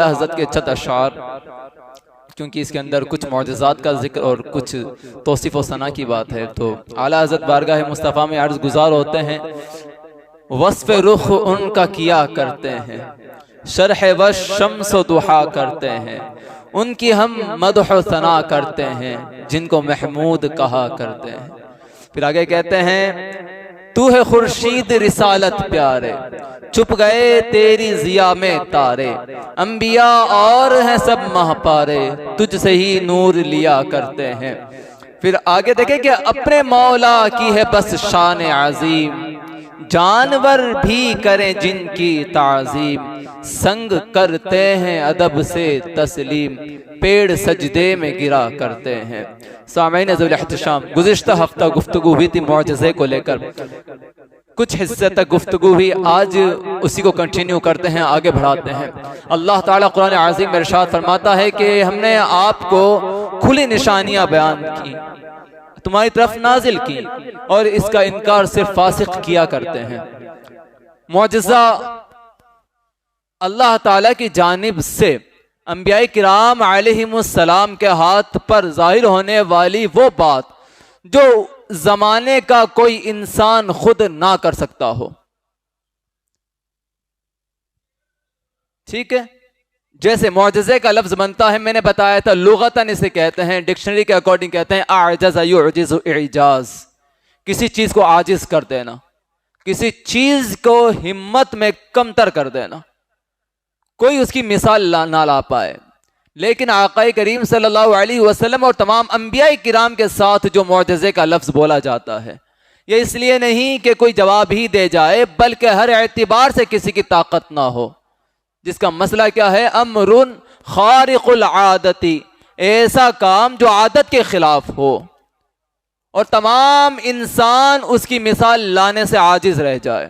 حضرت کے چند اشعار، کیونکہ اس کے اندر کچھ معجزات کا ذکر اور کچھ توصیف و ثنا کی بات ہے، تو اعلیٰ حضرت بارگاہ مصطفیٰ میں عرض گزار ہوتے ہیں۔ وصف رخ ان کا کیا کرتے ہیں، شرح و شمس و ضحا کرتے ہیں، ان کی ہم مدح و ثنا کرتے ہیں، جن کو محمود کہا کرتے ہیں۔ پھر آگے کہتے ہیں، تو ہے خورشید رسالت پیارے، چھپ گئے تیری ضیا میں تارے، انبیاء اور ہیں سب ماہ پارے، تجھ سے ہی نور لیا کرتے ہیں۔ پھر آگے دیکھیں کہ اپنے مولا کی ہے بس شان عظیم، جانور بھی کریں جن کی تعظیم، سنگ کرتے ہیں ادب سے تسلیم، پیڑ سجدے میں گرا کرتے ہیں۔ سامعین ذوی الاحتشام، گزشتہ ہفتہ گفتگو ہوئی تھی معجزے کو لے کر، کچھ حصے تک گفتگو ہوئی، آج اسی کو کنٹینیو کرتے ہیں، آگے بڑھاتے ہیں۔ اللہ تعالیٰ قرآن عظیم میں ارشاد فرماتا ہے کہ ہم نے آپ کو کھلی نشانیاں بیان کی، تمہاری طرف نازل کی، اور اس کا انکار صرف فاسق کیا کرتے ہیں۔ معجزہ اللہ تعالیٰ کی جانب سے انبیاء کرام علیہم السلام کے ہاتھ پر ظاہر ہونے والی وہ بات جو زمانے کا کوئی انسان خود نہ کر سکتا ہو، ٹھیک ہے؟ جیسے معجزے کا لفظ بنتا ہے، میں نے بتایا تھا لغتاً اسے کہتے ہیں، ڈکشنری کے اکارڈنگ کہتے ہیں اعجز یعجز اعجاز، کسی چیز کو عاجز کر دینا، کسی چیز کو ہمت میں کمتر کر دینا، کوئی اس کی مثال نہ لا پائے۔ لیکن آقا کریم صلی اللہ علیہ وسلم اور تمام انبیاء کرام کے ساتھ جو معجزے کا لفظ بولا جاتا ہے، یہ اس لیے نہیں کہ کوئی جواب ہی دے جائے، بلکہ ہر اعتبار سے کسی کی طاقت نہ ہو، جس کا مسئلہ کیا ہے؟ امر خارق العادتی، ایسا کام جو عادت کے خلاف ہو اور تمام انسان اس کی مثال لانے سے عاجز رہ جائے۔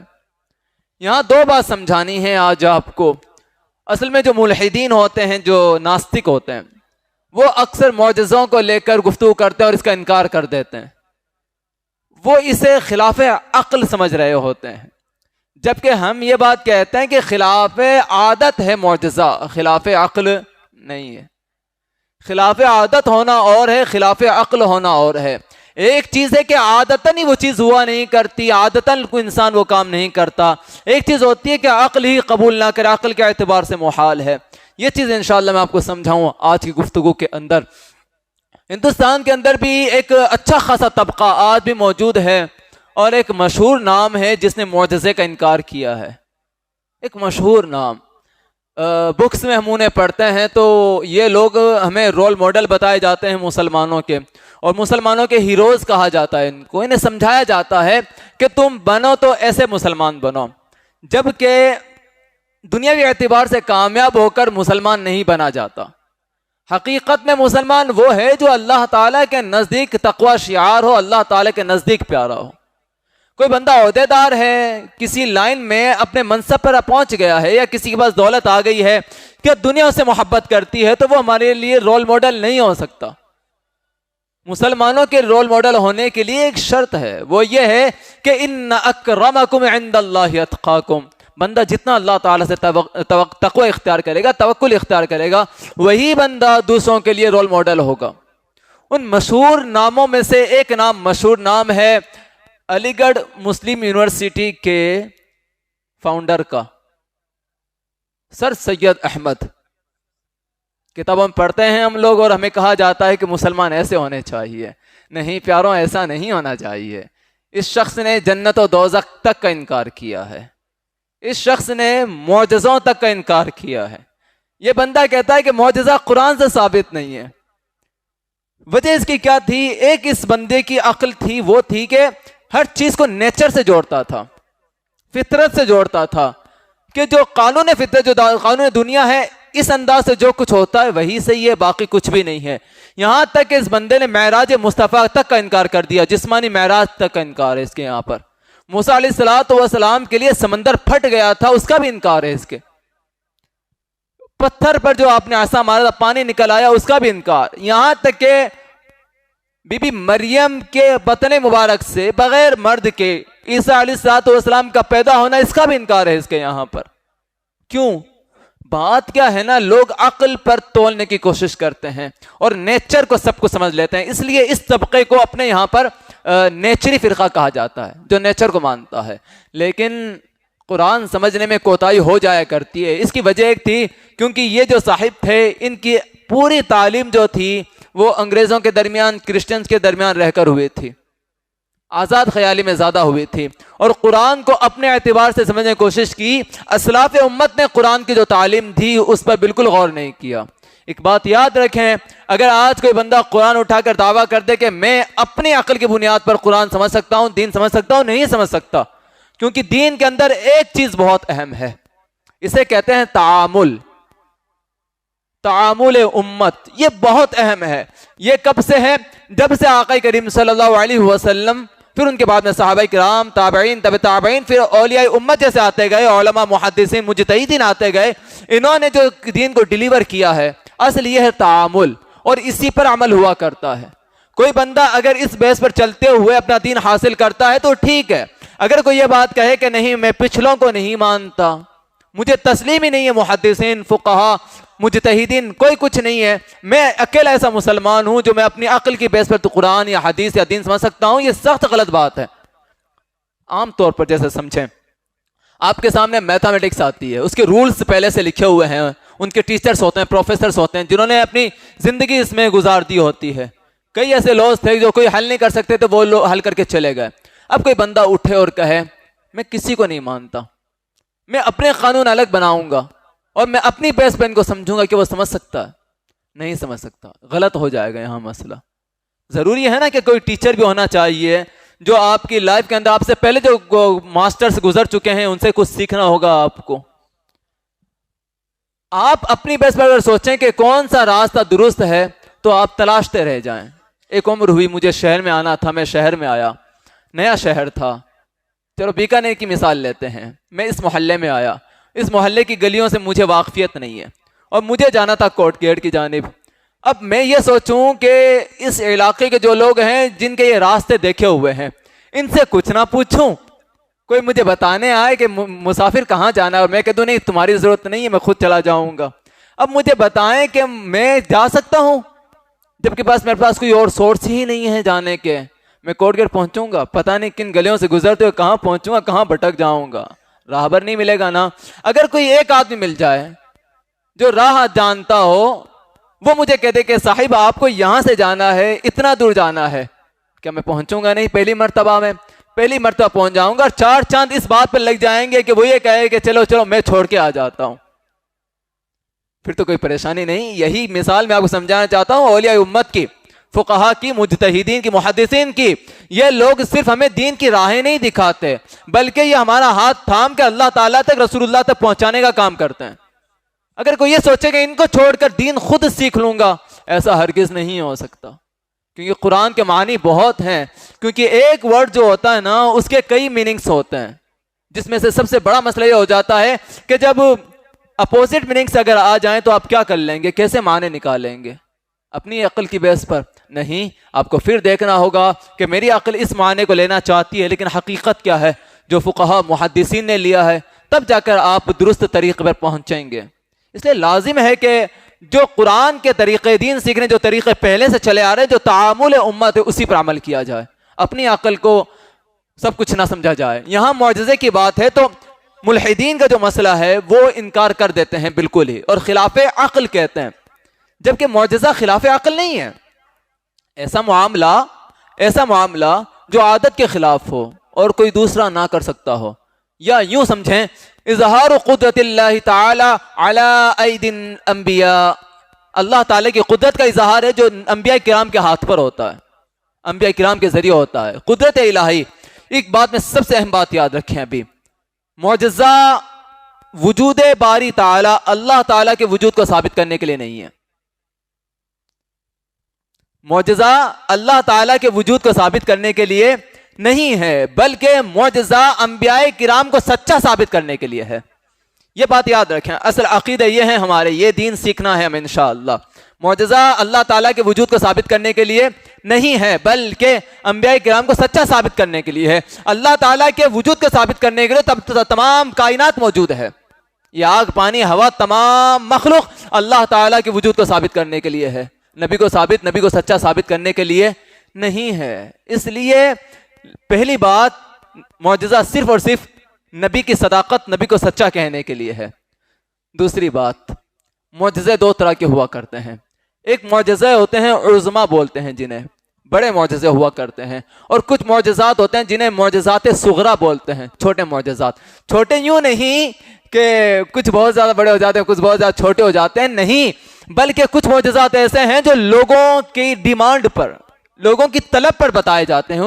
یہاں دو بات سمجھانی ہے آج آپ کو۔ اصل میں جو ملحدین ہوتے ہیں، جو ناستک ہوتے ہیں، وہ اکثر معجزوں کو لے کر گفتگو کرتے ہیں اور اس کا انکار کر دیتے ہیں، وہ اسے خلاف عقل سمجھ رہے ہوتے ہیں، جبکہ ہم یہ بات کہتے ہیں کہ خلاف عادت ہے معجزہ، خلاف عقل نہیں ہے۔ خلاف عادت ہونا اور ہے، خلاف عقل ہونا اور ہے۔ ایک چیز ہے کہ عادتاً ہی وہ چیز ہوا نہیں کرتی، عادتاً کوئی انسان وہ کام نہیں کرتا۔ ایک چیز ہوتی ہے کہ عقل ہی قبول نہ کرے، عقل کے اعتبار سے محال ہے۔ یہ چیز انشاءاللہ میں آپ کو سمجھاؤں آج کی گفتگو کے اندر۔ ہندوستان کے اندر بھی ایک اچھا خاصا طبقہ آج بھی موجود ہے، اور ایک مشہور نام ہے جس نے معجزے کا انکار کیا ہے، ایک مشہور نام۔ بکس میں ہم انہیں پڑھتے ہیں تو یہ لوگ ہمیں رول ماڈل بتائے جاتے ہیں مسلمانوں کے، اور مسلمانوں کے ہیروز کہا جاتا ہے ان کو، انہیں سمجھایا جاتا ہے کہ تم بنو تو ایسے مسلمان بنو، جبکہ دنیاوی اعتبار سے کامیاب ہو کر مسلمان نہیں بنا جاتا۔ حقیقت میں مسلمان وہ ہے جو اللہ تعالیٰ کے نزدیک تقوی شعار ہو، اللہ تعالیٰ کے نزدیک پیارا ہو۔ کوئی بندہ عہدیدار ہے، کسی لائن میں اپنے منصب پر پہنچ گیا ہے، یا کسی کے پاس دولت آ گئی ہے کہ دنیا سے محبت کرتی ہے، تو وہ ہمارے لیے رول ماڈل نہیں ہو سکتا۔ مسلمانوں کے رول ماڈل ہونے کے لیے ایک شرط ہے، وہ یہ ہے کہ ان اکرمکم عند اللہ اتقاکم، بندہ جتنا اللہ تعالیٰ سے تقوی اختیار کرے گا، توکل اختیار کرے گا، وہی بندہ دوسروں کے لیے رول ماڈل ہوگا۔ ان مشہور ناموں میں سے ایک نام، مشہور نام ہے علی گڑھ مسلم یونیورسٹی کے فاؤنڈر کا، سر سید احمد۔ کتابوں میں پڑھتے ہیں ہم لوگ، اور ہمیں کہا جاتا ہے کہ مسلمان ایسے ہونے چاہیے۔ نہیں پیاروں، ایسا نہیں ہونا چاہیے۔ اس شخص نے جنت و دوزخ تک کا انکار کیا ہے، اس شخص نے معجزوں تک کا انکار کیا ہے۔ یہ بندہ کہتا ہے کہ معجزہ قرآن سے ثابت نہیں ہے۔ وجہ اس کی کیا تھی؟ ایک اس بندے کی عقل تھی، وہ تھی کہ ہر چیز کو نیچر سے جوڑتا تھا، فطرت سے جوڑتا تھا، کہ جو قانون فطرت، جو قانون دنیا ہے، اس انداز سے جو کچھ ہوتا ہے وہی صحیح ہے، باقی کچھ بھی نہیں ہے۔ یہاں تک کہ اس بندے نے معراج مصطفیٰ تک کا انکار کر دیا، جسمانی معراج تک کا انکار ہے اس کے یہاں پر۔ موسیٰ علیہ السلام کے لیے سمندر پھٹ گیا تھا، اس کا بھی انکار ہے اس کے۔ پتھر پر جو آپ نے عصا مارا تھا، پانی نکل آیا، اس کا بھی انکار۔ یہاں تک کہ بی بی مریم کے بطن مبارک سے بغیر مرد کے عیسیٰ علیہ السلام کا پیدا ہونا، اس کا بھی انکار ہے اس کے یہاں پر۔ کیوں؟ بات کیا ہے نا، لوگ عقل پر تولنے کی کوشش کرتے ہیں اور نیچر کو سب کو سمجھ لیتے ہیں. اس لیے اس طبقے کو اپنے یہاں پر نیچری فرقہ کہا جاتا ہے، جو نیچر کو مانتا ہے. لیکن قرآن سمجھنے میں کوتاہی ہو جایا کرتی ہے. اس کی وجہ ایک تھی کیونکہ یہ جو صاحب تھے ان کی پوری تعلیم جو تھی وہ انگریزوں کے درمیان، کرسچنز کے درمیان رہ کر ہوئی تھی، آزاد خیالی میں زیادہ ہوئی تھی، اور قرآن کو اپنے اعتبار سے سمجھنے کی کوشش کی. اسلاف امت نے قرآن کی جو تعلیم تھی اس پر بالکل غور نہیں کیا. ایک بات یاد رکھیں، اگر آج کوئی بندہ قرآن اٹھا کر دعویٰ کر دے کہ میں اپنی عقل کی بنیاد پر قرآن سمجھ سکتا ہوں، دین سمجھ سکتا ہوں، نہیں سمجھ سکتا. کیونکہ دین کے اندر ایک چیز بہت اہم ہے، اسے کہتے ہیں تعامل امت. یہ بہت اہم ہے. یہ کب سے ہے؟ جب سے آقا کریم صلی اللہ علیہ وسلم، پھر ان کے بعد میں صحابہ کرام، تابعین، تبع تابعین، پھر اولیاء امت جیسے آتے گئے، علماء، محدثین، مجتہدین آتے گئے، انہوں نے جو دین کو ڈیلیور کیا ہے، اصل یہ ہے تعامل، اور اسی پر عمل ہوا کرتا ہے. کوئی بندہ اگر اس بیس پر چلتے ہوئے اپنا دین حاصل کرتا ہے تو ٹھیک ہے. اگر کوئی یہ بات کہے کہ نہیں میں پچھلوں کو نہیں مانتا، مجھے تسلیم ہی نہیں ہے محدثین، فقہا، مجتہدین، کوئی کچھ نہیں ہے، میں اکیلا ایسا مسلمان ہوں جو میں اپنی عقل کی بیس پر تو قرآن یا حدیث یا دین سمجھ سکتا ہوں، یہ سخت غلط بات ہے. عام طور پر جیسے سمجھیں، آپ کے سامنے میتھمیٹکس آتی ہے، اس کے رولز پہلے سے لکھے ہوئے ہیں، ان کے ٹیچرز ہوتے ہیں، پروفیسرز ہوتے ہیں جنہوں نے اپنی زندگی اس میں گزار دی ہوتی ہے. کئی ایسے لوز تھے جو کوئی حل نہیں کر سکتے تو وہ لوگ حل کر کے چلے گئے. اب کوئی بندہ اٹھے اور کہے میں کسی کو نہیں مانتا، میں اپنے قانون الگ بناؤں گا اور میں اپنی بیس پہ ان کو سمجھوں گا، کہ وہ سمجھ سکتا ہے؟ نہیں سمجھ سکتا. غلط ہو جائے گا یہاں مسئلہ. ضروری ہے نا کہ کوئی ٹیچر بھی ہونا چاہیے جو آپ کی لائف کے اندر آپ سے پہلے جو ماسٹرز گزر چکے ہیں، ان سے کچھ سیکھنا ہوگا آپ کو. آپ اپنی بیس پر اگر سوچیں کہ کون سا راستہ درست ہے تو آپ تلاشتے رہ جائیں. ایک عمر ہوئی مجھے شہر میں آنا تھا، میں شہر میں آیا، نیا شہر تھا. چلو بیکانیر کی مثال لیتے ہیں. میں اس محلے میں آیا، اس محلے کی گلیوں سے مجھے واقفیت نہیں ہے اور مجھے جانا تھا کوٹ گیٹ کی جانب. اب میں یہ سوچوں کہ اس علاقے کے جو لوگ ہیں جن کے یہ راستے دیکھے ہوئے ہیں، ان سے کچھ نہ پوچھوں، کوئی مجھے بتانے آئے کہ مسافر کہاں جانا ہے اور میں کہہ دوں نہیں تمہاری ضرورت نہیں ہے، میں خود چلا جاؤں گا. اب مجھے بتائیں کہ میں جا سکتا ہوں جبکہ میرے پاس کوئی اور سورس ہی نہیں ہے جانے کے. میں کوٹ گیٹ پہنچوں گا، پتہ نہیں کن گلیوں سے گزرتے ہوئے کہاں پہنچوں گا، کہاں بھٹک جاؤں گا، راہبر نہیں ملے گا نا. اگر کوئی ایک آدمی مل جائے جو راہ جانتا ہو، وہ مجھے کہہ دے کہ صاحب آپ کو یہاں سے جانا ہے، اتنا دور جانا ہے، کیا میں پہنچوں گا؟ نہیں. پہلی مرتبہ پہنچ جاؤں گا. 4 چاند اس بات پر لگ جائیں گے کہ وہ یہ کہے کہ چلو میں چھوڑ کے آ جاتا ہوں. پھر تو کوئی پریشانی نہیں. یہی مثال میں آپ کو سمجھانا چاہتا ہوں اولیاء امت کی، فقہا کی، مجتہدین کی، محدثین کی. یہ لوگ صرف ہمیں دین کی راہیں نہیں دکھاتے بلکہ یہ ہمارا ہاتھ تھام کے اللہ تعالیٰ تک، رسول اللہ تک پہنچانے کا کام کرتے ہیں. اگر کوئی یہ سوچے کہ ان کو چھوڑ کر دین خود سیکھ لوں گا، ایسا ہرگز نہیں ہو سکتا. کیونکہ قرآن کے معنی بہت ہیں، کیونکہ ایک ورڈ جو ہوتا ہے نا اس کے کئی میننگز ہوتے ہیں، جس میں سے سب سے بڑا مسئلہ یہ ہو جاتا ہے کہ جب اپوزٹ میننگز اگر آ جائیں تو آپ کیا کر لیں گے، کیسے معنی نکالیں گے؟ اپنی عقل کی بیس پر نہیں. آپ کو پھر دیکھنا ہوگا کہ میری عقل اس معنی کو لینا چاہتی ہے لیکن حقیقت کیا ہے جو فقہا محدثین نے لیا ہے، تب جا کر آپ درست طریقے پر پہنچیں گے. اس لیے لازم ہے کہ جو قرآن کے طریقے دین سیکھنے جو طریقے پہلے سے چلے آ رہے ہیں، جو تعامل امت ہے، اسی پر عمل کیا جائے. اپنی عقل کو سب کچھ نہ سمجھا جائے. یہاں معجزے کی بات ہے تو ملحدین کا جو مسئلہ ہے وہ انکار کر دیتے ہیں بالکل ہی، اور خلاف عقل کہتے ہیں، جبکہ معجزہ خلاف عقل نہیں ہے. ایسا معاملہ جو عادت کے خلاف ہو اور کوئی دوسرا نہ کر سکتا ہو، یا یوں سمجھیں اظہار قدرت اللہ تعالی علی ایدی الانبیاء، اللہ تعالی کی قدرت کا اظہار ہے جو انبیاء کرام کے ہاتھ پر ہوتا ہے، انبیاء کرام کے ذریعے ہوتا ہے. قدرت الہی. ایک بات میں سب سے اہم بات یاد رکھیں، ابھی معجزہ وجود باری تعالی، اللہ تعالی کے وجود کو ثابت کرنے کے لیے نہیں ہے. معجزہ اللہ تعالیٰ کے وجود کو ثابت کرنے کے لیے نہیں ہے، بلکہ معجزہ انبیاء کرام کو سچا ثابت کرنے کے لیے ہے. یہ بات یاد رکھیں. اصل عقیدہ یہ ہے ہمارے، یہ دین سیکھنا ہے ہمیں انشاءاللہ. معجزہ اللہ تعالیٰ کے وجود کو ثابت کرنے کے لیے نہیں ہے بلکہ انبیاء کرام کو سچا ثابت کرنے کے لیے ہے. اللہ تعالیٰ کے وجود کو ثابت کرنے کے لیے تب تمام کائنات موجود ہے. یہ آگ پانی ہوا تمام مخلوق اللہ تعالیٰ کے وجود کو ثابت کرنے کے لیے ہے، نبی کو سچا ثابت کرنے کے لیے نہیں ہے۔ اس لیے پہلی بات معجزہ صرف اور صرف نبی کی صداقت، نبی کو سچا کہنے کے لیے ہے۔ دوسری بات، معجزے دو طرح کے ہوا کرتے ہیں، ایک معجزے ہوتے ہیں عظما بولتے ہیں جنہیں، بڑے معجزے ہوا کرتے ہیں، اور کچھ معجزات ہوتے ہیں جنہیں معجزات صغرا بولتے ہیں، چھوٹے معجزات۔ چھوٹے یوں نہیں کہ کچھ بہت زیادہ بڑے ہو جاتے ہیں، کچھ بہت زیادہ چھوٹے ہو جاتے ہیں، نہیں، بلکہ کچھ معجزات ایسے ہیں جو لوگوں کی ڈیمانڈ پر، لوگوں کی طلب پر بتائے جاتے ہیں۔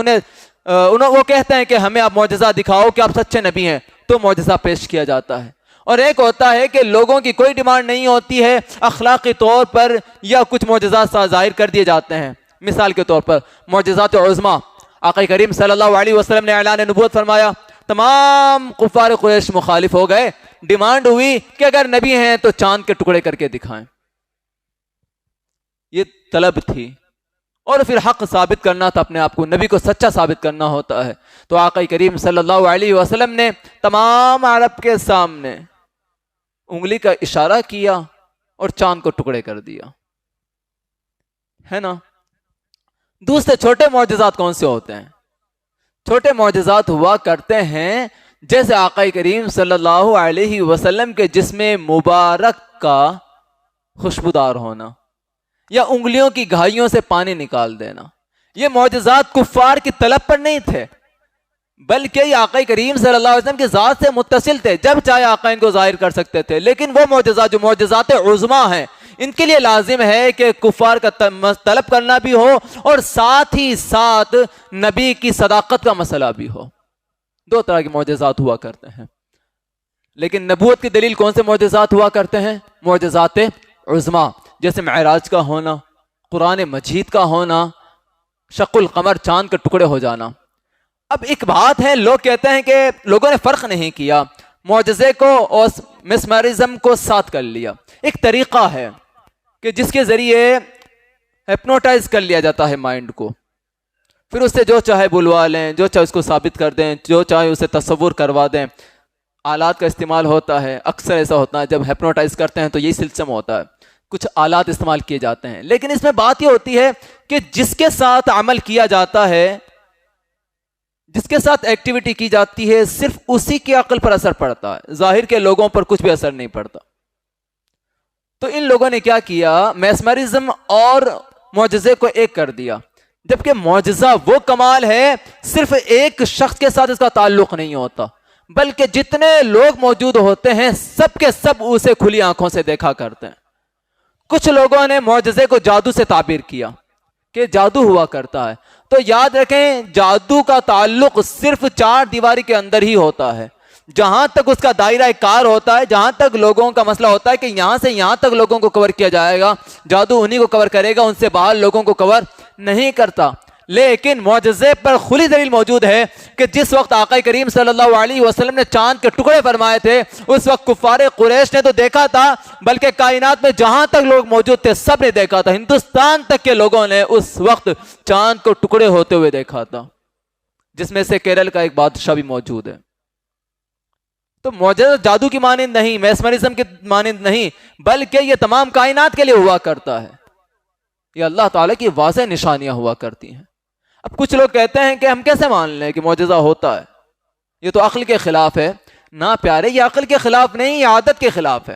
وہ کہتے ہیں کہ ہمیں آپ معجزہ دکھاؤ کہ آپ سچے نبی ہیں، تو معجزہ پیش کیا جاتا ہے۔ اور ایک ہوتا ہے کہ لوگوں کی کوئی ڈیمانڈ نہیں ہوتی ہے، اخلاقی طور پر یا کچھ معجزات ظاہر کر دیے جاتے ہیں۔ مثال کے طور پر معجزات عظما، آقا کریم صلی اللہ علیہ وسلم نے اعلان نبوت فرمایا، تمام کفار قریش مخالف ہو گئے، ڈیمانڈ ہوئی کہ اگر نبی ہیں تو چاند کے ٹکڑے کر کے دکھائیں۔ یہ طلب تھی، اور پھر حق ثابت کرنا تھا اپنے آپ کو، نبی کو سچا ثابت کرنا ہوتا ہے۔ تو آقا کریم صلی اللہ علیہ وسلم نے تمام عرب کے سامنے انگلی کا اشارہ کیا اور چاند کو ٹکڑے کر دیا، ہے نا۔ دوسرے چھوٹے معجزات کون سے ہوتے ہیں؟ چھوٹے معجزات ہوا کرتے ہیں جیسے آقا کریم صلی اللہ علیہ وسلم کے جسم مبارک کا خوشبودار ہونا، یا انگلیوں کی گھائیوں سے پانی نکال دینا۔ یہ معجزات کفار کی طلب پر نہیں تھے، بلکہ یہ آقا کریم صلی اللہ علیہ وسلم کی ذات سے متصل تھے، جب چاہے آقا ان کو ظاہر کر سکتے تھے۔ لیکن وہ معجزات جو معجزات عظما ہیں، ان کے لیے لازم ہے کہ کفار کا طلب کرنا بھی ہو اور ساتھ ہی ساتھ نبی کی صداقت کا مسئلہ بھی ہو۔ دو طرح کے معجزات ہوا کرتے ہیں۔ لیکن نبوت کی دلیل کون سے معجزات ہوا کرتے ہیں؟ معجزات عظما، جیسے معراج کا ہونا، قرآن مجید کا ہونا، شق القمر، چاند کے ٹکڑے ہو جانا۔ اب ایک بات ہے، لوگ کہتے ہیں کہ لوگوں نے فرق نہیں کیا، معجزے کو اور مسمرزم کو ساتھ کر لیا۔ ایک طریقہ ہے کہ جس کے ذریعے ہپنوٹائز کر لیا جاتا ہے مائنڈ کو، پھر اس سے جو چاہے بلوا لیں، جو چاہے اس کو ثابت کر دیں، جو چاہے اسے تصور کروا دیں۔ آلات کا استعمال ہوتا ہے، اکثر ایسا ہوتا ہے جب ہپنوٹائز کرتے ہیں تو یہی سلسلہ ہوتا ہے، کچھ آلات استعمال کیے جاتے ہیں۔ لیکن اس میں بات یہ ہوتی ہے کہ جس کے ساتھ عمل کیا جاتا ہے، جس کے ساتھ ایکٹیویٹی کی جاتی ہے، صرف اسی کی عقل پر اثر پڑتا ہے، ظاہر کے لوگوں پر کچھ بھی اثر نہیں پڑتا۔ تو ان لوگوں نے کیا کیا، میسمرزم اور معجزے کو ایک کر دیا، جبکہ معجزہ وہ کمال ہے صرف ایک شخص کے ساتھ اس کا تعلق نہیں ہوتا، بلکہ جتنے لوگ موجود ہوتے ہیں سب کے سب اسے کھلی آنکھوں سے دیکھا کرتے ہیں۔ کچھ لوگوں نے معجزے کو جادو سے تعبیر کیا کہ جادو ہوا کرتا ہے، تو یاد رکھیں جادو کا تعلق صرف چار دیواری کے اندر ہی ہوتا ہے۔ جہاں تک اس کا دائرہ کار ہوتا ہے، جہاں تک لوگوں کا مسئلہ ہوتا ہے کہ یہاں سے یہاں تک لوگوں کو کور کیا جائے گا، جادو انہی کو کور کرے گا، ان سے باہر لوگوں کو کور نہیں کرتا۔ لیکن معجزے پر کھلی دلیل موجود ہے کہ جس وقت آقا کریم صلی اللہ علیہ وسلم نے چاند کے ٹکڑے فرمائے تھے، اس وقت کفار قریش نے تو دیکھا تھا، بلکہ کائنات میں جہاں تک لوگ موجود تھے سب نے دیکھا تھا۔ ہندوستان تک کے لوگوں نے اس وقت چاند کو ٹکڑے ہوتے ہوئے دیکھا تھا، جس میں سے کیرل کا ایک بادشاہ بھی موجود ہے۔ تو معجزہ جادو کی مانند نہیں، میسمرزم کی مانند نہیں، بلکہ یہ تمام کائنات کے لیے ہوا کرتا ہے۔ یہ اللہ تعالیٰ کی واضح نشانیاں ہوا کرتی ہیں۔ اب کچھ لوگ کہتے ہیں کہ ہم کیسے مان لیں کہ معجزہ ہوتا ہے، یہ تو عقل کے خلاف ہے۔ نہ پیارے، یہ عقل کے خلاف نہیں، یہ عادت کے خلاف ہے۔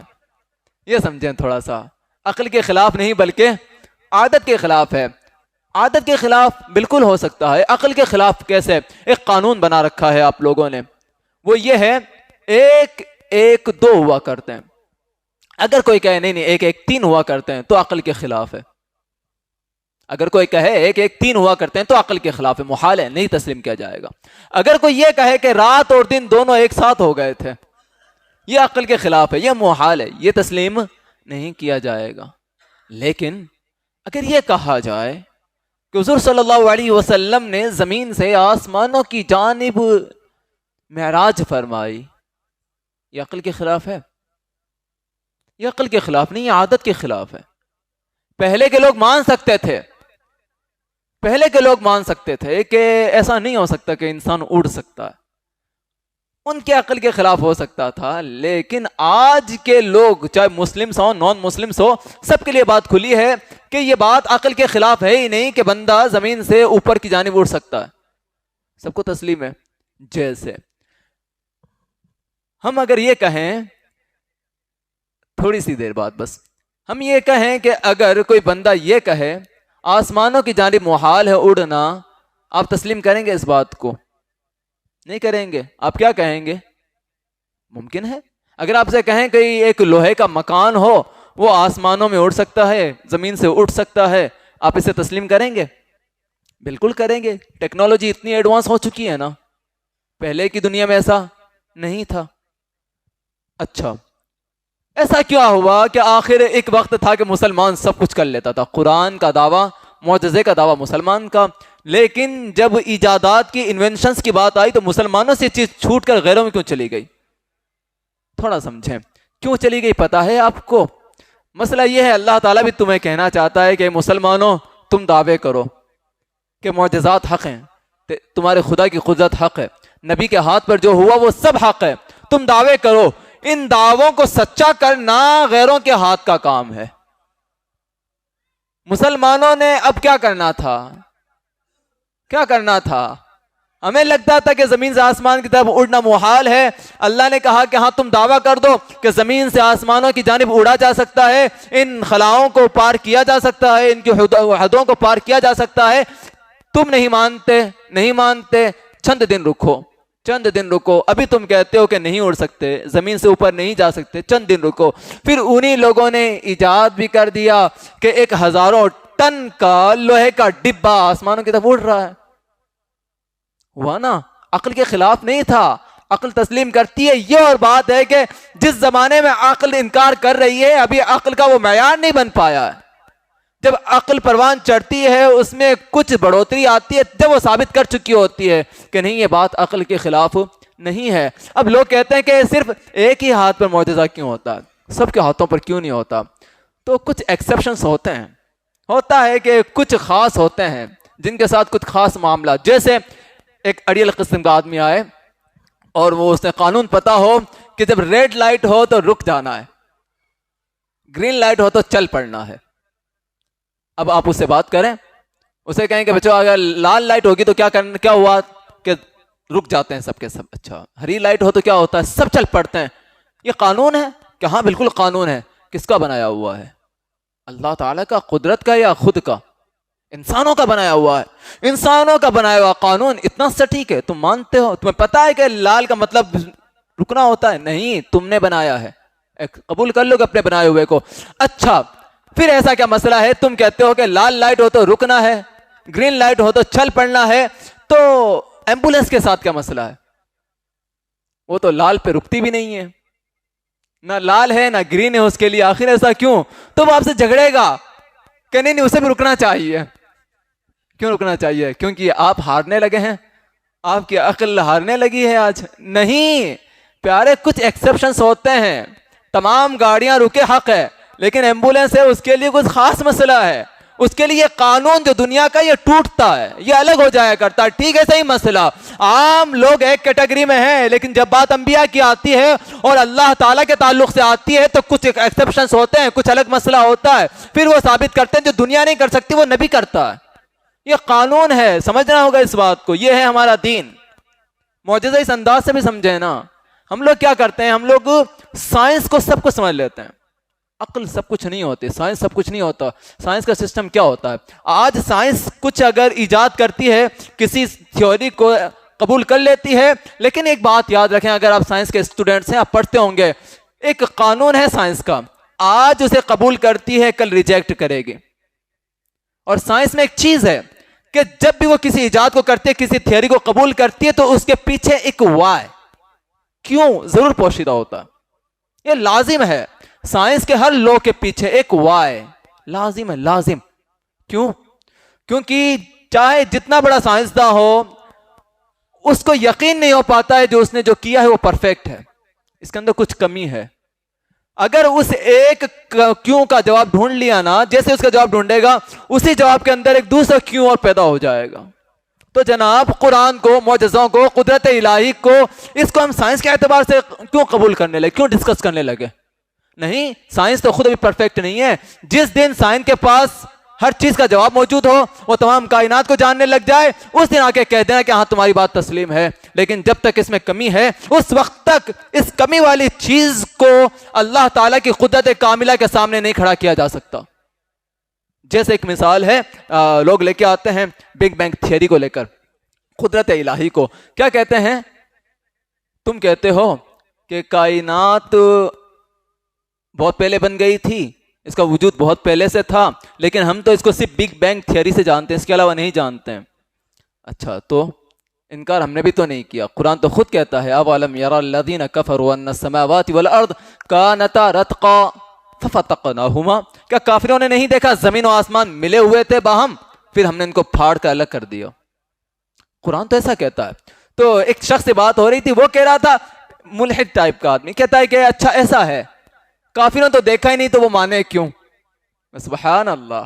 یہ سمجھیں تھوڑا سا، عقل کے خلاف نہیں بلکہ عادت کے خلاف ہے۔ عادت کے خلاف بالکل ہو سکتا ہے، عقل کے خلاف کیسے؟ ایک قانون بنا رکھا ہے آپ لوگوں نے، وہ یہ ہے ایک ایک دو ہوا کرتے ہیں۔ اگر کوئی کہے نہیں ایک ایک تین ہوا کرتے ہیں تو عقل کے خلاف ہے۔ اگر کوئی کہے ایک ایک تین ہوا کرتے ہیں تو عقل کے خلاف ہے، محال ہے، نہیں تسلیم کیا جائے گا۔ اگر کوئی یہ کہے کہ رات اور دن دونوں ایک ساتھ ہو گئے تھے، یہ عقل کے خلاف ہے، یہ محال ہے، یہ تسلیم نہیں کیا جائے گا۔ لیکن اگر یہ کہا جائے کہ حضور صلی اللہ علیہ وسلم نے زمین سے آسمانوں کی جانب معراج فرمائی، یہ عقل کے خلاف ہے؟ یہ عقل کے خلاف نہیں، یہ عادت کے خلاف ہے۔ پہلے کے لوگ مان سکتے تھے، پہلے کے لوگ مان سکتے تھے کہ ایسا نہیں ہو سکتا کہ انسان اڑ سکتا ہے، ان کے عقل کے خلاف ہو سکتا تھا، لیکن آج کے لوگ چاہے مسلمس ہوں نان مسلمس ہو، سب کے لیے بات کھلی ہے کہ یہ بات عقل کے خلاف ہے ہی نہیں کہ بندہ زمین سے اوپر کی جانب اڑ سکتا ہے، سب کو تسلیم ہے۔ جیسے ہم اگر یہ کہیں، تھوڑی سی دیر بعد بس ہم یہ کہیں کہ اگر کوئی بندہ یہ کہے آسمانوں کی جانب محال ہے اڑنا، آپ تسلیم کریں گے اس بات کو؟ نہیں کریں گے۔ آپ کیا کہیں گے؟ ممکن ہے۔ اگر آپ سے کہیں کہ ایک لوہے کا مکان ہو، وہ آسمانوں میں اڑ سکتا ہے، زمین سے اٹھ سکتا ہے، آپ اسے تسلیم کریں گے؟ بالکل کریں گے۔ ٹیکنالوجی اتنی ایڈوانس ہو چکی ہے نا، پہلے کی دنیا میں ایسا نہیں تھا۔ اچھا، ایسا کیا ہوا کہ آخر ایک وقت تھا کہ مسلمان سب کچھ کر لیتا تھا، قرآن کا دعویٰ، معجزے کا دعویٰ مسلمان کا، لیکن جب ایجادات کی انوینشنز کی بات آئی تو مسلمانوں سے چیز چھوٹ کر غیروں میں کیوں چلی گئی؟ تھوڑا سمجھیں کیوں چلی گئی، پتا ہے آپ کو؟ مسئلہ یہ ہے، اللہ تعالیٰ بھی تمہیں کہنا چاہتا ہے کہ مسلمانوں تم دعوے کرو کہ معجزات حق ہیں، تمہارے خدا کی قدرت حق ہے، نبی کے ہاتھ پر جو ہوا وہ سب حق ہے، تم دعوے کرو۔ ان دعووں کو سچا کرنا غیروں کے ہاتھ کا کام ہے۔ مسلمانوں نے اب کیا کرنا تھا؟ کیا کرنا تھا؟ ہمیں لگتا تھا کہ زمین سے آسمان کی طرف اڑنا محال ہے، اللہ نے کہا کہ ہاں تم دعویٰ کر دو کہ زمین سے آسمانوں کی جانب اڑا جا سکتا ہے، ان خلاؤں کو پار کیا جا سکتا ہے، ان کی حدوں کو پار کیا جا سکتا ہے۔ تم نہیں مانتے، چند دن رکو، چند دن رکو، ابھی تم کہتے ہو کہ نہیں اڑ سکتے، زمین سے اوپر نہیں جا سکتے، چند دن رکو۔ پھر انہی لوگوں نے ایجاد بھی کر دیا کہ ایک ہزاروں ٹن کا لوہے کا ڈبہ آسمانوں کی طرف اڑ رہا ہے۔ ہوا نا؟ عقل کے خلاف نہیں تھا، عقل تسلیم کرتی ہے۔ یہ اور بات ہے کہ جس زمانے میں عقل انکار کر رہی ہے، ابھی عقل کا وہ معیار نہیں بن پایا ہے۔ جب عقل پروان چڑھتی ہے اس میں کچھ بڑھوتری آتی ہے جب وہ ثابت کر چکی ہوتی ہے کہ نہیں یہ بات عقل کے خلاف نہیں ہے۔ اب لوگ کہتے ہیں کہ صرف ایک ہی ہاتھ پر معجزہ کیوں ہوتا ہے، سب کے ہاتھوں پر کیوں نہیں ہوتا؟ تو کچھ ایکسیپشنز ہوتے ہیں، ہوتا ہے کہ کچھ خاص ہوتے ہیں جن کے ساتھ کچھ خاص معاملہ، جیسے ایک اڑیل قسم کا آدمی آئے اور وہ اس نے قانون پتا ہو کہ جب ریڈ لائٹ ہو تو رک جانا ہے، گرین لائٹ ہو تو چل پڑنا ہے۔ اب آپ اس سے بات کریں، اسے کہیں کہ بچوں اگر لال لائٹ ہوگی تو کیا ہوا کہ رک جاتے ہیں سب کے سب، اچھا ہری لائٹ ہو تو کیا ہوتا ہے، سب چل پڑتے ہیں۔ یہ قانون ہے کہ ہاں بالکل قانون ہے۔ کس کا بنایا ہوا ہے؟ اللہ تعالیٰ کا، قدرت کا، یا خود کا؟ انسانوں کا بنایا ہوا ہے۔ انسانوں کا بنایا ہوا قانون اتنا سٹیک ہے، تم مانتے ہو؟ تمہیں پتا ہے کہ لال کا مطلب رکنا ہوتا ہے؟ نہیں، تم نے بنایا ہے، قبول کر لو کہ اپنے بنائے ہوئے کو۔ اچھا پھر ایسا کیا مسئلہ ہے، تم کہتے ہو کہ لال لائٹ ہو تو رکنا ہے، گرین لائٹ ہو تو چل پڑنا ہے، تو ایمبولینس کے ساتھ کیا مسئلہ ہے؟ وہ تو لال پہ رکتی بھی نہیں ہے، نہ لال ہے نہ گرین ہے اس کے لیے، آخر ایسا کیوں؟ تو وہ آپ سے جھگڑے گا کہ نہیں اسے بھی رکنا چاہیے۔ کیوں رکنا چاہیے؟ کیونکہ آپ ہارنے لگے ہیں، آپ کی عقل ہارنے لگی ہے آج۔ نہیں پیارے، کچھ ایکسیپشنز ہوتے ہیں، تمام گاڑیاں رکے حق ہے، لیکن ایمبولینس ہے اس کے لیے کچھ خاص مسئلہ ہے، اس کے لیے قانون جو دنیا کا یہ ٹوٹتا ہے، یہ الگ ہو جایا کرتا ہے۔ ٹھیک ہے، صحیح مسئلہ، عام لوگ ایک کیٹیگری میں ہیں، لیکن جب بات انبیاء کی آتی ہے اور اللہ تعالیٰ کے تعلق سے آتی ہے تو کچھ ایکسیپشنز ہوتے ہیں، کچھ الگ مسئلہ ہوتا ہے، پھر وہ ثابت کرتے ہیں جو دنیا نہیں کر سکتی وہ نبی کرتا ہے۔ یہ قانون ہے، سمجھنا ہوگا اس بات کو، یہ ہے ہمارا دین۔ معجزہ اس انداز سے بھی سمجھے نا۔ ہم لوگ کیا کرتے ہیں، ہم لوگ سائنس کو سب کچھ سمجھ لیتے ہیں، عقل سب کچھ نہیں ہوتی، سائنس سب کچھ نہیں ہوتا۔ سائنس کا سسٹم کیا ہوتا ہے؟ آج سائنس کچھ اگر ایجاد کرتی ہے، کسی تھیوری کو قبول کر لیتی ہے، لیکن ایک بات یاد رکھیں، اگر آپ سائنس کے اسٹوڈنٹس ہیں، آپ پڑھتے ہوں گے، ایک قانون ہے سائنس کا، آج اسے قبول کرتی ہے کل ریجیکٹ کرے گی۔ اور سائنس میں ایک چیز ہے کہ جب بھی وہ کسی ایجاد کو کرتی ہے، کسی تھیوری کو قبول کرتی ہے، تو اس کے پیچھے ایک وائی، کیوں، ضرور پوشیدہ ہوتا ہے۔ یہ لازم ہے، سائنس کے ہر لو کے پیچھے ایک وائی لازم ہے، لازم۔ کیوں؟ کیونکہ چاہے جتنا بڑا سائنسداں ہو، اس کو یقین نہیں ہو پاتا ہے جو اس نے جو کیا ہے وہ پرفیکٹ ہے، اس کے اندر کچھ کمی ہے۔ اگر اس ایک کیوں کا جواب ڈھونڈ لیا نا، جیسے اس کا جواب ڈھونڈے گا، اسی جواب کے اندر ایک دوسرا کیوں اور پیدا ہو جائے گا۔ تو جناب قرآن کو، معجزوں کو، قدرت الہی کو، اس کو ہم سائنس کے اعتبار سے کیوں قبول کرنے لگے، کیوں ڈسکس کرنے لگے؟ نہیں، سائنس تو خود ابھی پرفیکٹ نہیں ہے. جس دن سائنس کے پاس ہر چیز کا جواب موجود ہو، وہ تمام کائنات کو جاننے لگ جائے، اس دن آ کے کہہ دینا کہ ہاں تمہاری بات تسلیم ہے. لیکن جب تک اس میں کمی ہے، اس وقت تک اس کمی والی چیز کو اللہ تعالیٰ کی قدرت کاملہ کے سامنے نہیں کھڑا کیا جا سکتا. جیسے ایک مثال ہے، لوگ لے کے آتے ہیں بگ بینگ تھیوری کو لے کر، قدرت الہی کو. کیا کہتے ہیں؟ تم کہتے ہو کہ کائنات بہت پہلے بن گئی تھی، اس کا وجود بہت پہلے سے تھا، لیکن ہم تو اس کو صرف بگ بینگ تھیوری سے جانتے ہیں، اس کے علاوہ نہیں جانتے ہیں. اچھا، تو انکار ہم نے بھی تو نہیں کیا. قرآن تو خود کہتا ہے اَوَلَمْ يَرَ الَّذِينَ كَفَرُوا أَنَّ السَّمَاوَاتِ وَالْأَرْضَ كَانَتَا رَتْقًا فَفَتَقْنَاهُمَا. کیا کافروں نے نہیں دیکھا زمین و آسمان ملے ہوئے تھے باہم، پھر ہم نے ان کو پھاڑ کر الگ کر دیا؟ قرآن تو ایسا کہتا ہے. تو ایک شخص سے بات ہو رہی تھی، وہ کہہ رہا تھا، ملحد ٹائپ کا آدمی کہتا ہے کہ اچھا ایسا ہے، کافروں تو دیکھا ہی نہیں تو وہ مانے کیوں؟ سبحان اللہ.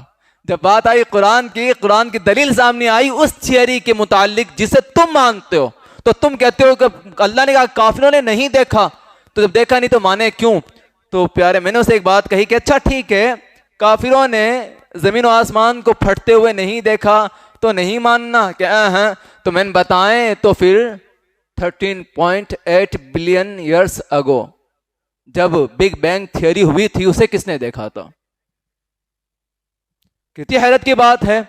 جب بات آئی قرآن کی دلیل سامنے آئی اس تھیوری کے متعلق جسے تم مانتے ہو، تو تم کہتے ہو کہ اللہ نے کہا کافروں نے نہیں دیکھا، تو جب دیکھا نہیں تو مانے کیوں؟ تو پیارے، میں نے اسے ایک بات کہی کہ اچھا ٹھیک ہے، کافروں نے زمین و آسمان کو پھٹتے ہوئے نہیں دیکھا تو نہیں ماننا کہ ہاں، تو میں نے بتائیں تو پھر 13.8 بلین ایئرس اگو جب بگ بینگ تھیوری ہوئی تھی، اسے کس نے دیکھا تھا؟ کتنی حیرت کی بات ہے،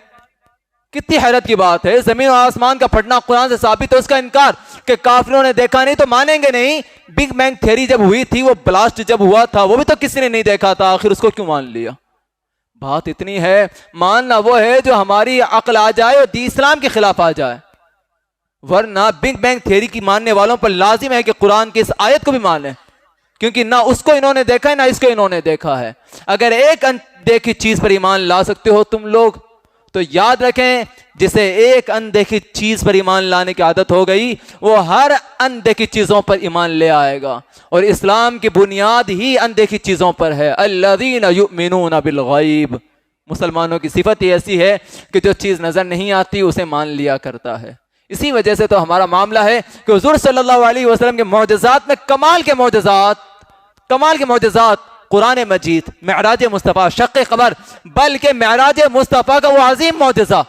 کتنی حیرت کی بات ہے. زمین و آسمان کا پھٹنا قرآن سے ثابت ہے، اس کا انکار کہ کافروں نے دیکھا نہیں تو مانیں گے نہیں. بگ بینگ تھیوری جب ہوئی تھی، وہ بلاسٹ جب ہوا تھا، وہ بھی تو کسی نے نہیں دیکھا تھا، آخر اس کو کیوں مان لیا؟ بات اتنی ہے، ماننا وہ ہے جو ہماری عقل آ جائے اور دین اسلام کے خلاف آ جائے، ورنہ بگ بینگ تھیوری کی ماننے والوں پر لازم ہے کہ قرآن کی اس آیت کو بھی مانیں، کیونکہ نہ اس کو انہوں نے دیکھا ہے نہ اس کو انہوں نے دیکھا ہے. اگر ایک اندیکھی چیز پر ایمان لا سکتے ہو تم لوگ، تو یاد رکھیں جسے ایک اندیکھی چیز پر ایمان لانے کی عادت ہو گئی، وہ ہر اندیکھی چیزوں پر ایمان لے آئے گا. اور اسلام کی بنیاد ہی اندیکھی چیزوں پر ہے. الذین یؤمنون بالغیب. مسلمانوں کی صفت ہی ایسی ہے کہ جو چیز نظر نہیں آتی اسے مان لیا کرتا ہے. اسی وجہ سے تو ہمارا معاملہ ہے کہ حضور صلی اللہ علیہ وسلم کے معجزات میں کمال کے معجزات قرآن مجید، معراج مصطفیٰ، شق قمر، بلکہ معراج مصطفیٰ کا وہ عظیم معجزہ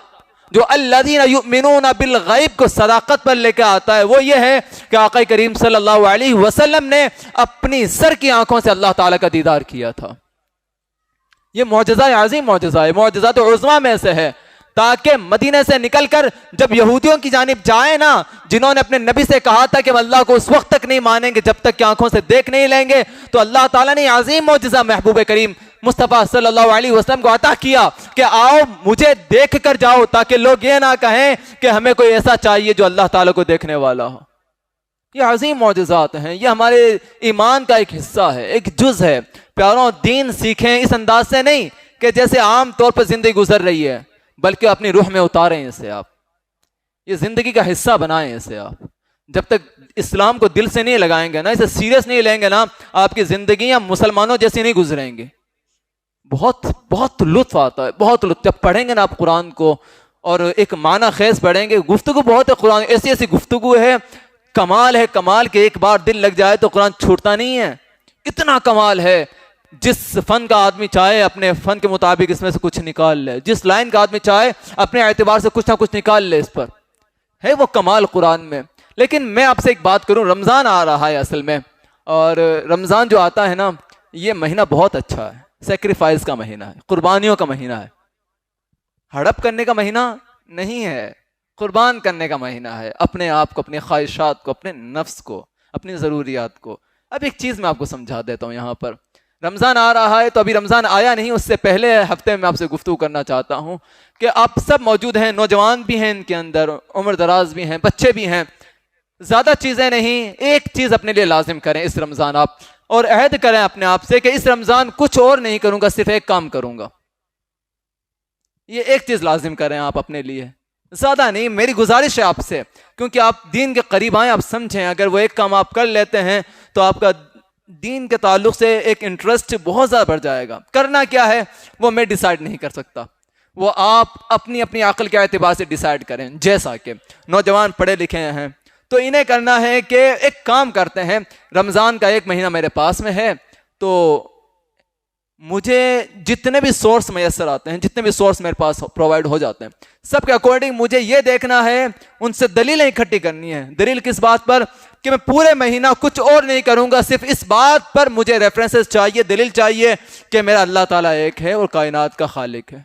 جو الذین یؤمنون بالغیب کو صداقت پر لے کے آتا ہے، وہ یہ ہے کہ آقا کریم صلی اللہ علیہ وسلم نے اپنی سر کی آنکھوں سے اللہ تعالیٰ کا دیدار کیا تھا. یہ معجزہ عظیم معجزہ ہے، معجزات عظمیٰ میں سے ہے. تاکہ مدینے سے نکل کر جب یہودیوں کی جانب جائیں نا، جنہوں نے اپنے نبی سے کہا تھا کہ ہم اللہ کو اس وقت تک نہیں مانیں گے جب تک کہ آنکھوں سے دیکھ نہیں لیں گے، تو اللہ تعالیٰ نے عظیم معجزہ محبوب کریم مصطفیٰ صلی اللہ علیہ وسلم کو عطا کیا کہ آؤ مجھے دیکھ کر جاؤ، تاکہ لوگ یہ نہ کہیں کہ ہمیں کوئی ایسا چاہیے جو اللہ تعالیٰ کو دیکھنے والا ہو. یہ عظیم معجزات ہیں، یہ ہمارے ایمان کا ایک حصہ ہے، ایک جز ہے. پیاروں، دین سیکھیں اس انداز سے نہیں کہ جیسے عام طور پر زندگی گزر رہی ہے، بلکہ اپنی روح میں اتاریں اسے. آپ یہ زندگی کا حصہ بنائیں اسے. آپ جب تک اسلام کو دل سے نہیں لگائیں گے نا، اسے سیریس نہیں لیں گے نا، آپ کی زندگیاں مسلمانوں جیسی نہیں گزریں گی. بہت لطف آتا ہے، بہت لطف. جب پڑھیں گے نا آپ قرآن کو اور ایک معنی خیز پڑھیں گے، گفتگو بہت ہے قرآن، ایسی گفتگو ہے، کمال ہے کمال کے ایک بار دل لگ جائے تو قرآن چھوٹتا نہیں ہے. اتنا کمال ہے، جس فن کا آدمی چاہے اپنے فن کے مطابق اس میں سے کچھ نکال لے، جس لائن کا آدمی چاہے اپنے اعتبار سے کچھ نہ کچھ نکال لے، اس پر ہے وہ کمال قرآن میں. لیکن میں آپ سے ایک بات کروں، رمضان آ رہا ہے اصل میں، اور رمضان جو آتا ہے نا، یہ مہینہ بہت اچھا ہے، سیکریفائز کا مہینہ ہے، قربانیوں کا مہینہ ہے. ہڑپ کرنے کا مہینہ نہیں ہے، قربان کرنے کا مہینہ ہے، اپنے آپ کو، اپنے خواہشات کو، اپنے نفس کو، اپنی ضروریات کو. اب ایک چیز میں آپ کو سمجھا دیتا ہوں. یہاں پر رمضان آ رہا ہے، تو ابھی رمضان آیا نہیں، اس سے پہلے ہفتے میں آپ سے گفتگو کرنا چاہتا ہوں کہ آپ سب موجود ہیں، نوجوان بھی ہیں ان کے اندر، عمر دراز بھی ہیں، بچے بھی ہیں. زیادہ چیزیں نہیں، ایک چیز اپنے لیے لازم کریں اس رمضان آپ، اور عہد کریں اپنے آپ سے کہ اس رمضان کچھ اور نہیں کروں گا، صرف ایک کام کروں گا. یہ ایک چیز لازم کریں آپ اپنے لیے، زیادہ نہیں. میری گزارش ہے آپ سے، کیونکہ آپ دین کے قریب آئیں، آپ سمجھیں. اگر وہ ایک کام آپ کر لیتے ہیں تو آپ کا دین کے تعلق سے ایک انٹرسٹ بہت زیادہ بڑھ جائے گا. کرنا کیا ہے وہ میں ڈیسائیڈ نہیں کر سکتا، وہ آپ اپنی اپنی عقل کے اعتبار سے ڈیسائیڈ کریں. جیسا کہ نوجوان پڑھے لکھے ہیں تو انہیں کرنا ہے کہ ایک کام کرتے ہیں, رمضان کا 1 مہینہ میرے پاس میں ہے, تو مجھے جتنے بھی سورس میسر آتے ہیں, جتنے بھی سورس میرے پاس پرووائڈ ہو جاتے ہیں, سب کے اکارڈنگ مجھے یہ دیکھنا ہے, ان سے دلیلیں اکٹھی کرنی ہے. دلیل کس بات پر؟ کہ میں پورے مہینہ کچھ اور نہیں کروں گا, صرف اس بات پر مجھے ریفرنسز چاہیے, دلیل چاہیے کہ میرا اللہ تعالیٰ ایک ہے اور کائنات کا خالق ہے.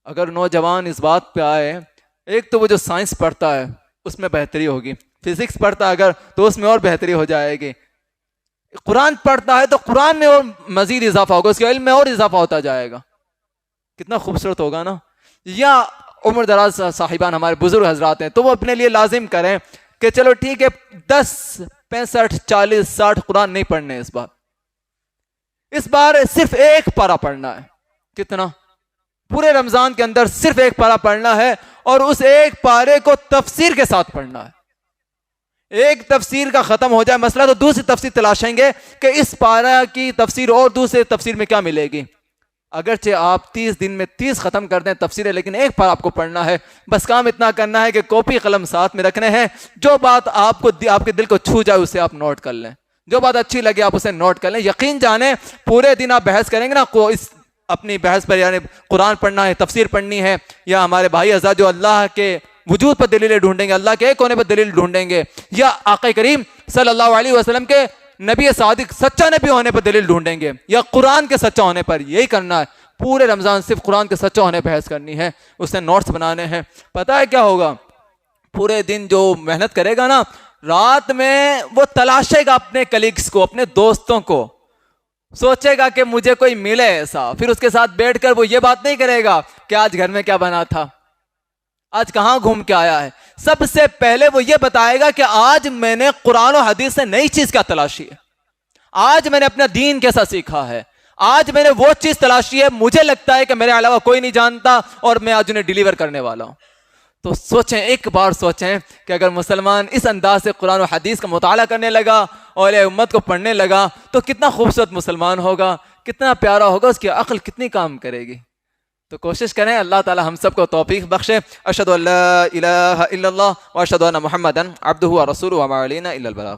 اگر نوجوان اس بات پہ آئے, ایک تو وہ جو سائنس پڑھتا ہے اس میں بہتری ہوگی, فزکس پڑھتا ہے اگر تو اس میں اور بہتری ہو جائے گی, قرآن پڑھتا ہے تو قرآن میں اور مزید اضافہ ہوگا, اس کے علم میں اور اضافہ ہوتا جائے گا. کتنا خوبصورت ہوگا نا. یا عمر دراز صاحبان ہمارے بزرگ حضرات ہیں تو وہ اپنے لیے لازم کریں کہ چلو ٹھیک ہے 10 65 40 60 قرآن نہیں پڑھنے اس بار صرف 1 پارہ پڑھنا ہے. کتنا؟ پورے رمضان کے اندر صرف 1 پارہ پڑھنا ہے, اور اس 1 پارے کو تفسیر کے ساتھ پڑھنا ہے. ایک تفسیر کا ختم ہو جائے مسئلہ تو دوسری تفسیر تلاشیں گے کہ اس پارہ کی تفسیر اور دوسرے تفسیر میں کیا ملے گی. اگرچہ آپ 30 دن میں 30 ختم کر دیں تفسیریں, لیکن 1 پارہ آپ کو پڑھنا ہے. بس کام اتنا کرنا ہے کہ کاپی قلم ساتھ میں رکھنے ہیں, جو بات آپ کے دل کو چھو جائے اسے آپ نوٹ کر لیں, جو بات اچھی لگے آپ اسے نوٹ کر لیں. یقین جانیں پورے دن آپ بحث کریں گے نا, اپنی بحث پر, یعنی قرآن پڑھنا ہے, تفسیر پڑھنی ہے, یا ہمارے بھائی حضرات جو اللہ کے وجود پر دلیلیں ڈھونڈیں گے, اللہ کے ایک ہونے پر دلیل ڈھونڈیں گے, یا آقا کریم صلی اللہ علیہ وسلم کے نبی صادق سچا نبی ہونے پر دلیل ڈھونڈیں گے, یا قرآن کے سچا ہونے پر. یہی کرنا ہے پورے رمضان, صرف قرآن کے سچا ہونے پر بحث کرنی ہے, اس سے نوٹس بنانے ہیں. پتہ ہے کیا ہوگا؟ پورے دن جو محنت کرے گا نا, رات میں وہ تلاشے گا اپنے کلیگس کو, اپنے دوستوں کو, سوچے گا کہ مجھے کوئی ملے ایسا. پھر اس کے ساتھ بیٹھ کر وہ یہ بات نہیں کرے گا کہ آج گھر میں کیا بنا تھا, آج کہاں گھوم کے آیا ہے. سب سے پہلے وہ یہ بتائے گا کہ آج میں نے قرآن و حدیث سے نئی چیز کیا تلاشی ہے, آج میں نے اپنا دین کیسا سیکھا ہے, آج میں نے وہ چیز تلاشی ہے مجھے لگتا ہے کہ میرے علاوہ کوئی نہیں جانتا, اور میں آج انہیں ڈیلیور کرنے والا ہوں. تو سوچیں, ایک بار سوچیں کہ اگر مسلمان اس انداز سے قرآن و حدیث کا مطالعہ کرنے لگا اور امت کو پڑھنے لگا تو کتنا خوبصورت مسلمان ہوگا, کتنا پیارا ہوگا, اس کی عقل کتنی کام کرے گی. تو کوشش کریں, اللہ تعالی ہم سب کو توفیق بخشے. اشہدو ان لا الہ الا اللہ واشہدو ان محمدا عبدہ ورسولہ وما علینا الا البلاغ.